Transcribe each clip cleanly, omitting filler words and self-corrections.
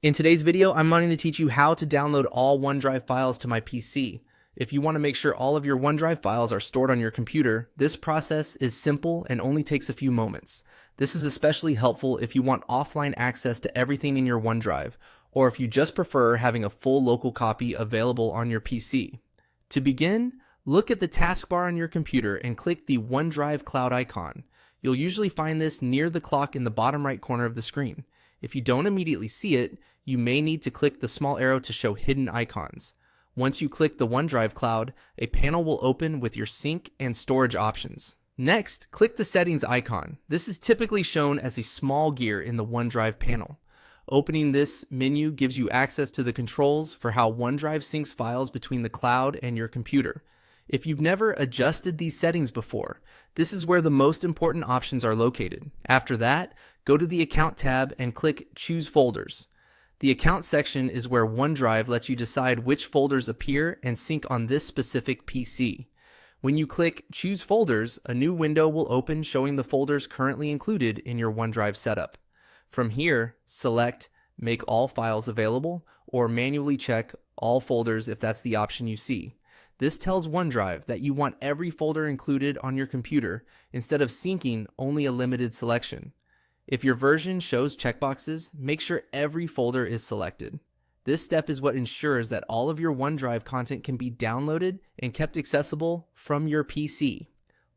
In today's video, I'm wanting to teach you how to download all OneDrive files to my PC. If you want to make sure all of your OneDrive files are stored on your computer, this process is simple and only takes a few moments. This is especially helpful if you want offline access to everything in your OneDrive, or if you just prefer having a full local copy available on your PC. To begin, look at the taskbar on your computer and click the OneDrive cloud icon. You'll usually find this near the clock in the bottom right corner of the screen. If you don't immediately see it, you may need to click the small arrow to show hidden icons. Once you click the OneDrive cloud, a panel will open with your sync and storage options. Next, click the settings icon. This is typically shown as a small gear in the OneDrive panel. Opening this menu gives you access to the controls for how OneDrive syncs files between the cloud and your computer. If you've never adjusted these settings before, this is where the most important options are located. After that, go to the Account tab and click Choose Folders. The Account section is where OneDrive lets you decide which folders appear and sync on this specific PC. When you click Choose Folders, a new window will open showing the folders currently included in your OneDrive setup. From here, select Make All Files Available or manually check All Folders if that's the option you see. This tells OneDrive that you want every folder included on your computer instead of syncing only a limited selection. If your version shows checkboxes, make sure every folder is selected. This step is what ensures that all of your OneDrive content can be downloaded and kept accessible from your PC.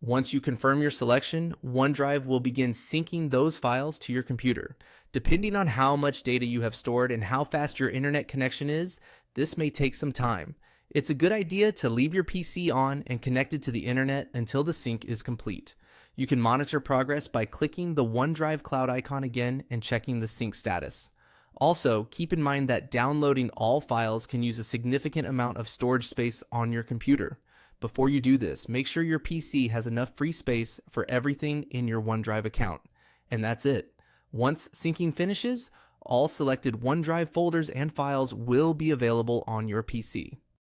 Once you confirm your selection, OneDrive will begin syncing those files to your computer. Depending on how much data you have stored and how fast your internet connection is, this may take some time. It's a good idea to leave your PC on and connected to the internet until the sync is complete. You can monitor progress by clicking the OneDrive cloud icon again and checking the sync status. Also, keep in mind that downloading all files can use a significant amount of storage space on your computer. Before you do this, make sure your PC has enough free space for everything in your OneDrive account. And that's it. Once syncing finishes, all selected OneDrive folders and files will be available on your PC.